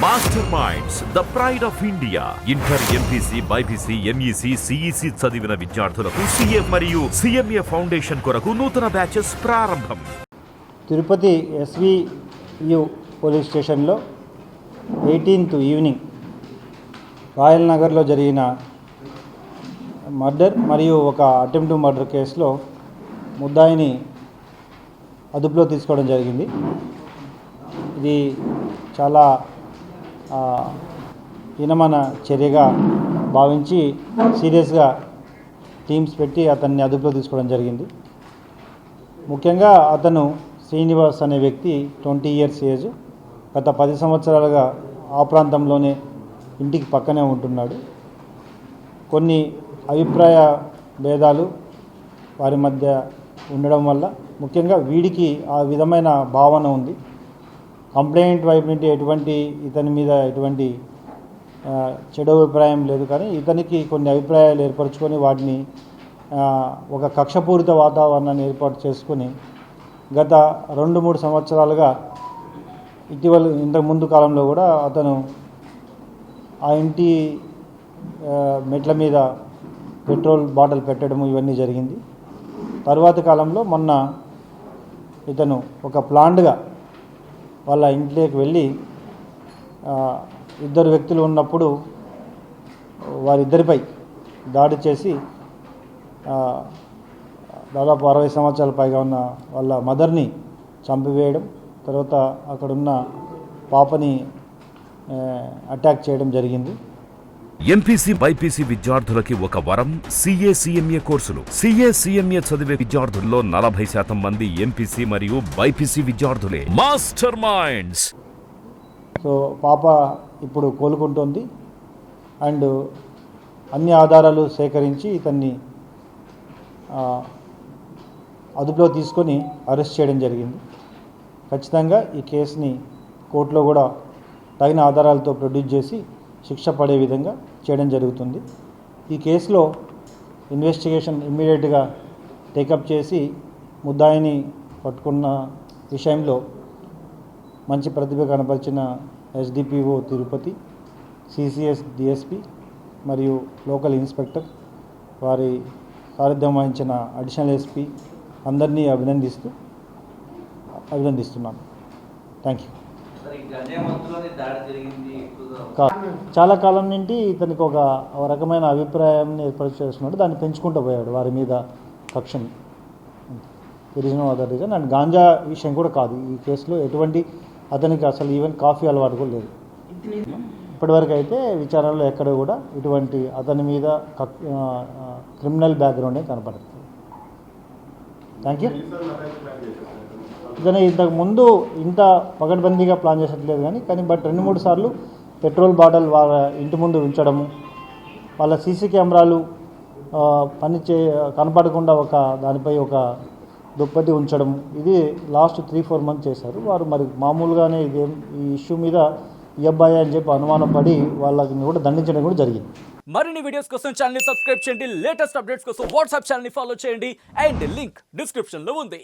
Master minds the pride of India. Inter, MPC, BiPC, MEC, CEC చదివిన విద్యార్థులకు CA మరియు CMA foundation కొరకు నూతన బ్యాచెస్ ప్రారంభం. తిరుపతి ఎస్వియు పోలీస్ స్టేషన్లో 18th ఈవినింగ్ రాయల్ నగర్లో జరిగిన మర్డర్ మరియు ఒక అటెంప్ట్ మర్డర్ కేసులో ముద్దాయిని అదుపులో తీసుకోవడం జరిగింది. ఇది చాలా హీనమైన చర్యగా భావించి సీరియస్గా టీమ్స్ పెట్టి అతన్ని అదుపులో తీసుకోవడం జరిగింది. ముఖ్యంగా అతను శ్రీనివాస్ అనే వ్యక్తి 20 years ఏజ్. గత 10 సంవత్సరాలుగా ఆ ప్రాంతంలోనే ఇంటికి పక్కనే ఉంటున్నాడు. కొన్ని అభిప్రాయ భేదాలు వారి మధ్య ఉండడం వల్ల ముఖ్యంగా వీడికి ఆ విధమైన భావన ఉంది. కంప్లైంట్ వైపు నుండి ఇతని మీద ఎటువంటి చెడు అభిప్రాయం లేదు, కానీ ఇతనికి కొన్ని అభిప్రాయాలు ఏర్పరచుకొని వాటిని ఒక కక్షపూరిత వాతావరణాన్ని ఏర్పాటు చేసుకొని గత 2-3 సంవత్సరాలుగా ఇటీవల ఇంతకు ముందు కాలంలో కూడా అతను ఆ ఇంటి మెట్ల మీద పెట్రోల్ బాటిల్ పెట్టడము ఇవన్నీ జరిగింది. తరువాత కాలంలో మొన్న ఇతను ఒక ప్లాండ్గా వాళ్ళ ఇంట్లోకి వెళ్ళి 2 వ్యక్తులు ఉన్నప్పుడు వారిద్దరిపై దాడి చేసి దాదాపు 60 సంవత్సరాల పైగా ఉన్న వాళ్ళ మదర్ని చంపివేయడం, తర్వాత అక్కడున్న పాపని అటాక్ చేయడం జరిగింది. ఎంపీసీ, బైపీసీ విద్యార్థులకి ఒక వరం సిఏ, సిఎంఏ కోర్సులు. సిఏ, సిఎంఏ చదివే విద్యార్థుల్లో 40% మంది ఎంపీసీ మరియు బైపీసీ విద్యార్థులే. Master minds. సో పాప ఇప్పుడు కోలుకుంటోంది అండ్ అన్ని ఆధారాలు సేకరించి ఇతన్ని అదుపులో తీసుకొని అరెస్ట్ చేయడం జరిగింది. ఖచ్చితంగా ఈ కేసుని కోర్టులో కూడా తగిన ఆధారాలతో ప్రొడ్యూస్ చేసి శిక్ష పడే విధంగా చేయడం జరుగుతుంది. ఈ కేసులో ఇన్వెస్టిగేషన్ ఇమ్మీడియట్గా టేకప్ చేసి ముద్దాయిని పట్టుకున్న విషయంలో మంచి ప్రతిభ కనపరిచిన ఎస్డిపిఓ తిరుపతి, సిసిఎస్ డిఎస్పి మరియు లోకల్ ఇన్స్పెక్టర్, వారి సారథ్యం వహించిన అడిషనల్ ఎస్పీ అందరినీ అభినందిస్తున్నాను. Thank you. చాలా కాలం నుండి ఇతనికి ఒక రకమైన అభిప్రాయాన్ని ఏర్పాటు చేస్తున్నాడు. దాన్ని పెంచుకుంటూ పోయాడు వారి మీద కక్షని. Reason other reason and ganja విషయం కూడా కాదు ఈ కేసులో. అతనికి అసలు ఈవెన్ కాఫీ అలవాటు కూడా లేదు. ఇప్పటివరకు అయితే విచారణలో ఎక్కడ కూడా ఇటువంటి అతని మీద క్రిమినల్ బ్యాక్గ్రౌండే కనపడుతుంది. Thank you. ఇతను ఇంతకు ముందు ఇంత పకడ్బందీగా ప్లాన్ చేసట్లేదు కానీ బట్ 2-3 సార్లు పెట్రోల్ బాటిల్ వాళ్ళ ఇంటి ముందు ఉంచడము, వాళ్ళ సీసీ కెమెరాలు కనపడకుండా దానిపై ఒక దుప్పటి ఉంచడం, ఇది లాస్ట్ 3-4 months చేశారు. వారు మరి మామూలుగానే ఈ ఇష్యూ మీద ఈ అబ్బాయి అని చెప్పి అనుమానపడి వాళ్ళని కూడా దండించడం కూడా జరిగింది. మరిన్ని వీడియోస్ కోసం ఛానల్ ని సబ్స్క్రైబ్ చేయండి. లేటెస్ట్ అప్డేట్స్ కోసం వాట్సాప్ ఛానల్ ని ఫాలో చేయండి. అండ్ లింక్ డిస్క్రిప్షన్ లో ఉంది.